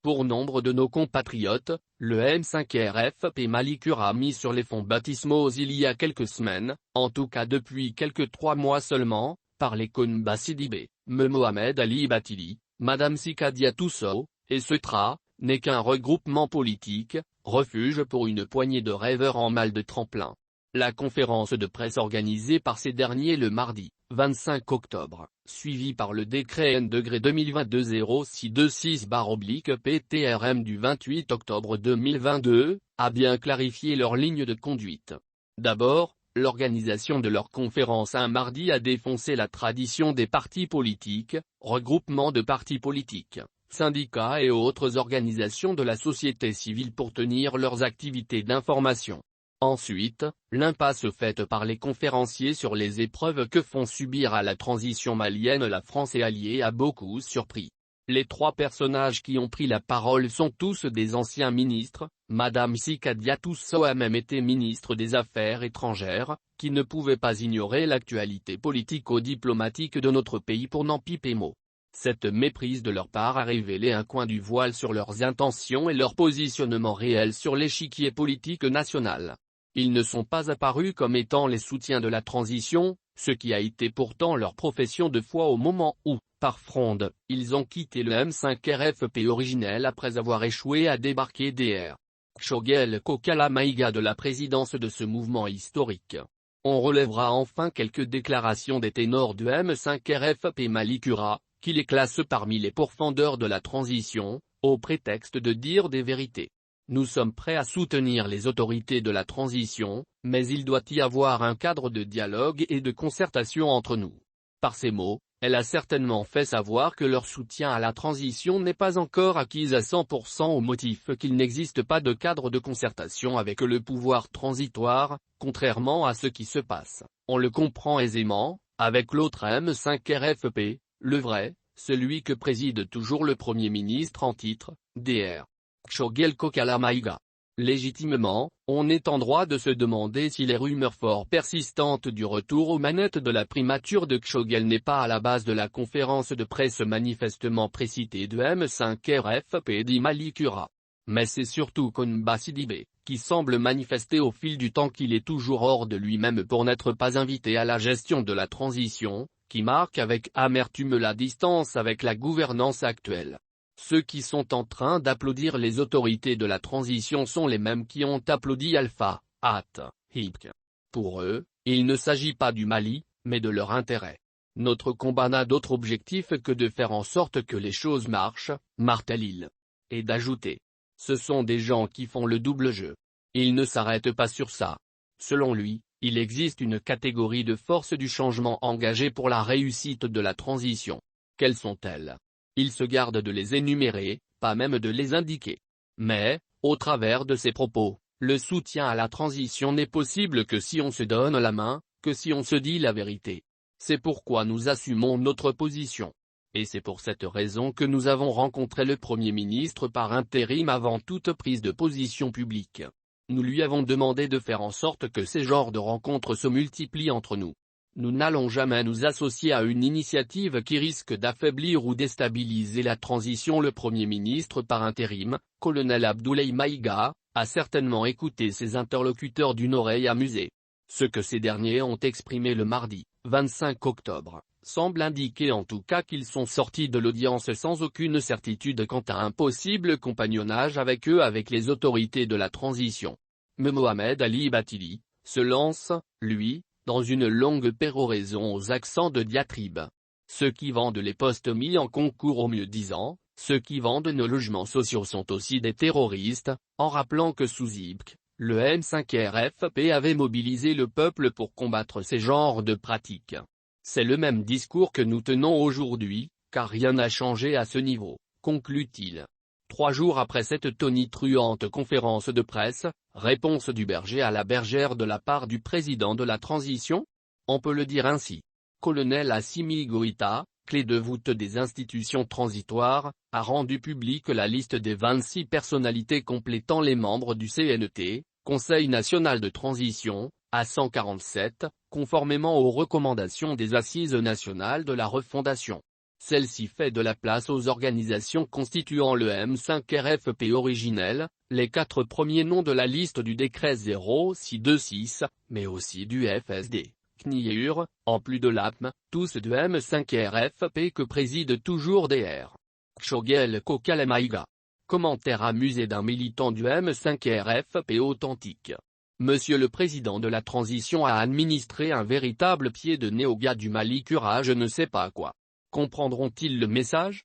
Pour nombre de nos compatriotes, le M5RFP Malikura mis sur les fonds baptismaux il y a quelques semaines, en tout cas depuis quelques 3 mois seulement, par les Kounba Sidibé, Mohamed Ali Batili, Madame Sikadia Tousso, et Setra, n'est qu'un regroupement politique, refuge pour une poignée de rêveurs en mal de tremplin. La conférence de presse organisée par ces derniers le mardi, 25 octobre, suivie par le décret N-2022-0626/PTRM du 28 octobre 2022, a bien clarifié leur ligne de conduite. D'abord, l'organisation de leur conférence un mardi a défoncé la tradition des partis politiques, regroupements de partis politiques, syndicats et autres organisations de la société civile pour tenir leurs activités d'information. Ensuite, l'impasse faite par les conférenciers sur les épreuves que font subir à la transition malienne la France et alliés a beaucoup surpris. Les 3 personnages qui ont pris la parole sont tous des anciens ministres. Madame Sikadia Tousso a même été ministre des Affaires étrangères, qui ne pouvait pas ignorer l'actualité politico-diplomatique de notre pays pour n'en piper mot. Cette méprise de leur part a révélé un coin du voile sur leurs intentions et leur positionnement réel sur l'échiquier politique national. Ils ne sont pas apparus comme étant les soutiens de la transition, ce qui a été pourtant leur profession de foi au moment où, par fronde, ils ont quitté le M5RFP originel après avoir échoué à débarquer Dr. Kshogel Kokala Maïga de la présidence de ce mouvement historique. On relèvera enfin quelques déclarations des ténors de M5RFP Malikura, qui les classent parmi les pourfendeurs de la transition, au prétexte de dire des vérités. Nous sommes prêts à soutenir les autorités de la transition, mais il doit y avoir un cadre de dialogue et de concertation entre nous. Par ces mots, elle a certainement fait savoir que leur soutien à la transition n'est pas encore acquis à 100% au motif qu'il n'existe pas de cadre de concertation avec le pouvoir transitoire, contrairement à ce qui se passe, on le comprend aisément, avec l'autre M5RFP, le vrai, celui que préside toujours le Premier ministre en titre, Dr. Kshogel Kokala Maïga. Légitimement, on est en droit de se demander si les rumeurs fort persistantes du retour aux manettes de la primature de Kshogel n'est pas à la base de la conférence de presse manifestement précitée de M5RFP dit Malikura. Mais c'est surtout Kounba Sidibé, qui semble manifester au fil du temps qu'il est toujours hors de lui-même pour n'être pas invité à la gestion de la transition, qui marque avec amertume la distance avec la gouvernance actuelle. Ceux qui sont en train d'applaudir les autorités de la transition sont les mêmes qui ont applaudi Alpha, Hipk. Pour eux, il ne s'agit pas du Mali, mais de leur intérêt. Notre combat n'a d'autre objectif que de faire en sorte que les choses marchent, martèle-t-il. Et d'ajouter. Ce sont des gens qui font le double jeu. Ils ne s'arrêtent pas sur ça. Selon lui, il existe une catégorie de forces du changement engagées pour la réussite de la transition. Quelles sont-elles? Il se garde de les énumérer, pas même de les indiquer. Mais, au travers de ses propos, le soutien à la transition n'est possible que si on se donne la main, que si on se dit la vérité. C'est pourquoi nous assumons notre position. Et c'est pour cette raison que nous avons rencontré le Premier ministre par intérim avant toute prise de position publique. Nous lui avons demandé de faire en sorte que ces genres de rencontres se multiplient entre nous. Nous n'allons jamais nous associer à une initiative qui risque d'affaiblir ou déstabiliser la transition. Le Premier ministre par intérim, colonel Abdoulaye Maïga, a certainement écouté ses interlocuteurs d'une oreille amusée. Ce que ces derniers ont exprimé le mardi, 25 octobre, semble indiquer en tout cas qu'ils sont sortis de l'audience sans aucune certitude quant à un possible compagnonnage avec eux avec les autorités de la transition. Mohamed Ali Batili, se lance, lui, dans une longue péroraison aux accents de diatribe. Ceux qui vendent les postes mis en concours au mieux disant, ceux qui vendent nos logements sociaux sont aussi des terroristes, en rappelant que sous Hipk, le M5RFP avait mobilisé le peuple pour combattre ces genres de pratiques. C'est le même discours que nous tenons aujourd'hui, car rien n'a changé à ce niveau, conclut-il. 3 jours après cette tonitruante conférence de presse, réponse du berger à la bergère de la part du président de la transition? On peut le dire ainsi. Colonel Assimi Goïta, clé de voûte des institutions transitoires, a rendu publique la liste des 26 personnalités complétant les membres du CNT, Conseil national de transition, à 147, conformément aux recommandations des Assises nationales de la refondation. Celle-ci fait de la place aux organisations constituant le M5RFP originel, les 4 premiers noms de la liste du décret 0626, mais aussi du FSD, CNIEUR, en plus de l'APM, tous du M5RFP que préside toujours Dr. Choguel Kokalemaïga. Commentaire amusé d'un militant du M5RFP authentique. Monsieur le Président de la Transition a administré un véritable pied de nez aux gars du Mali Cura je ne sais pas quoi. Comprendront-ils le message?